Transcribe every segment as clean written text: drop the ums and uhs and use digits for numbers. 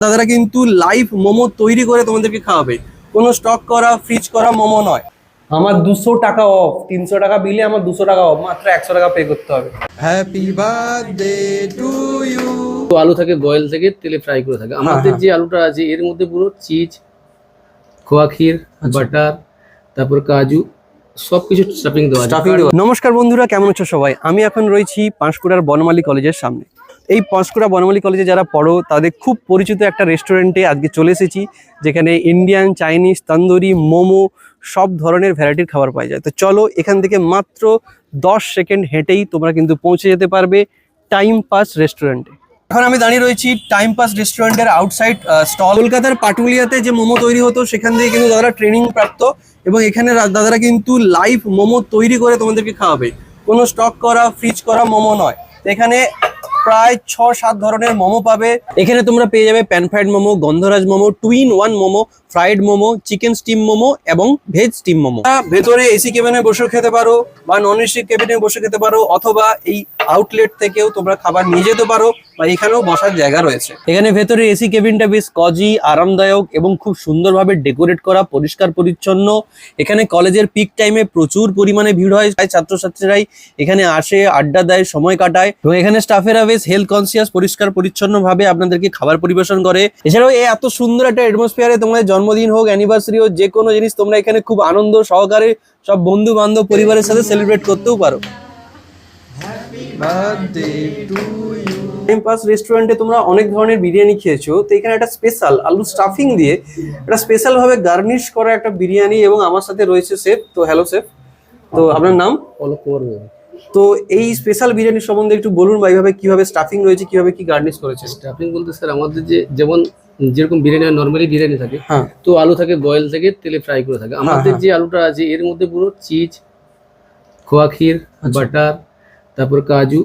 দাদারা কিন্তু লাইভ মোমো তৈরি করে তোমাদেরকে খাওয়াবে, কোনো স্টক করা ফ্রিজ করা মোমো নয়। আমার 200 টাকা অফ, 300 টাকা বিলে আমার 200 টাকা অফ, মাত্র 100 টাকা পে করতে হবে। Happy birthday to you. তো আলু থাকে বয়েল থেকে তেলে ফ্রাই করে থাকে। আমাদের যে আলুটা আছে এর মধ্যে পুরো চিজ, খোয়া ক্ষীর, বাটার, তারপর কাজু সবকিছু স্টাফিং দেওয়া আছে। নমস্কার বন্ধুরা, কেমন আছো সবাই? আমি এখন রয়েছি পাঁশকুড়ার বনমালী কলেজের সামনে। এই পাঁশকুড়া বনমালী কলেজে যারা পড়ো তাদের খুব পরিচিত একটা রেস্টুরেন্টে আজকে চলে এসেছি, যেখানে ইন্ডিয়ান, চাইনিজ, তন্দুরি, মোমো সব ধরনের ভ্যারাইটির খাবার পাওয়া যায়। তো চলো, এখান থেকে মাত্র 10 সেকেন্ড হেঁটেই তোমরা কিন্তু পৌঁছে যেতে পারবে টাইম পাস রেস্টুরেন্টে। এখন আমি দাঁড়িয়ে রয়েছি টাইম পাস রেস্টুরেন্টের আউটসাইড স্টল। কলকাতার পাটুলিয়াতে যে মোমো তৈরি হতো সেখান থেকে কিন্তু দাদারা ট্রেনিং প্রাপ্ত, এবং এখানে দাদারা কিন্তু লাইভ মোমো তৈরি করে তোমাদেরকে খাওয়াবে, কোনো স্টক করা ফ্রিজ করা মোমো নয়। এখানে প্রায় 6-7 ধরনের মোমো পাবে। এখানে তোমরা পেয়ে যাবে প্যান ফ্রাইড মোমো, গন্ধরাজ momo, 2-in-1 momo, fried momo, chicken steam momo এবং ভেজ স্টিম মোমো। ভেতরে এসি কেবিনে বসে খেতে পারো বা নন এসি কেবিনে বসে খেতে পারো, অথবা এই আউটলেট থেকেও তোমরা খাবার নিয়ে যেতে পারো, বা এখানেও বসার জায়গা রয়েছে। এখানে ভেতরে এসি কেবিনটা বেশ কজি, আরামদায়ক এবং খুব সুন্দরভাবে ডেকোরেট করা, পরিষ্কার পরিচ্ছন্ন। এখানে কলেজের পিক টাইমে প্রচুর পরিমাণে ভিড় হয়, তাই ছাত্রছাত্রীরাই এখানে আসে, আড্ডা দেয়, সময় কাটায়। এবং এখানে স্টাফেরা বেশ হেলথ কনসিয়াস, পরিষ্কার পরিচ্ছন্ন ভাবে আপনাদেরকে খাবার পরিবেশন করে। এছাড়াও এই এত সুন্দর একটা অ্যাটমসফিয়ারে তোমাদের জন্মদিন হোক, অ্যানিভার্সারি হোক, যে কোনো জিনিস তোমরা এখানে খুব আনন্দ সহকারে সব বন্ধু বান্ধব পরিবারের সাথে সেলিব্রেট করতেও পারো। টাইম পাস রেস্টুরেন্টে তোমরা অনেক ধরনের বিরিয়ানি খেয়েছো, তো এখানে একটা স্পেশাল আলু স্টাফিং দিয়ে একটা স্পেশাল ভাবে গার্নিশ করা একটা বিরিয়ানি, এবং আমার সাথে রয়েছে শেফ। তো হ্যালো শেফ, তো আপনার নাম? অলোক কুমার। তো এই স্পেশাল বিরিয়ানির সম্বন্ধে একটু বলুন, বা এইভাবে কিভাবে স্টাফিং রয়েছে, কিভাবে কি গার্নিশ করেছে? স্টাফিং বলতে স্যার আমাদের যেরকম বিরিয়ানি নরমালি বিরিয়ানি থাকে, হ্যাঁ, তো আলু থাকে বয়েল থেকে তেলে ফ্রাই করে থাকে। আমাদের যে আলুটা আছে এর মধ্যে পুরো চিজ, খোয়া ক্ষীর, বাটার, তারপর কাজু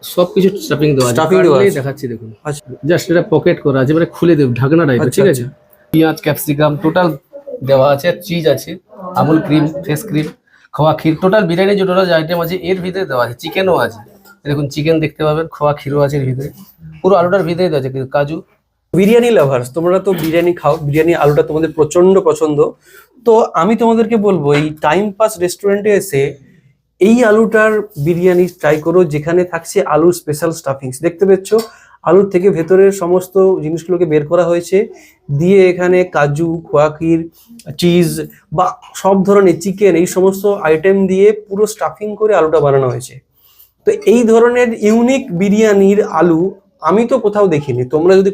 সবকিছু স্টাফিং দেওয়া আছে। দেখাচ্ছি দেখুন, জাস্ট এটা পকেট করা আছে, মানে খুলে দেব ঢাকনা টাইপের, ঠিক আছে। পেঁয়াজ, ক্যাপসিকাম টোটাল দেওয়া আছে, চিজ আছে, আমুল ক্রিম, ফ্রেশ ক্রিম, খোয়া ক্ষীর, টোটাল বিরিয়ানি যে টোটাল আইটেম আছে এর ভিতরে দেওয়া আছে। চিকেনও আছে, দেখুন চিকেন দেখতে পাবেন, খোয়া ক্ষীরও আছে এর ভিতরে, পুরো আলুটার ভিতরে দেওয়া আছে কাজু। বিরিয়ানি লাভার্স, তোমরা তো বিরিয়ানি খাও, বিরিয়ানি আলুটা তোমাদের প্রচন্ড পছন্দ। তো আমি তোমাদেরকে বলবো, এই টাইম পাস রেস্টুরেন্টে এসে এই আলুটার বিরিয়ানি ট্রাই করো, যেখানে থাকছে আলুর স্পেশাল স্টাফিংস। দেখতে পাচ্ছ আলুর থেকে ভেতরের সমস্ত জিনিসগুলোকে বের করা হয়েছে, দিয়ে এখানে কাজু, খোয়া ক্ষীর, চিজ বা সব ধরনের চিকেন, এই সমস্ত আইটেম দিয়ে পুরো স্টাফিং করে আলুটা বানানো হয়েছে। তো এই ধরনের ইউনিক বিরিয়ানির আলু আমি তো কোথাও দেখিনি। তোমরা যদি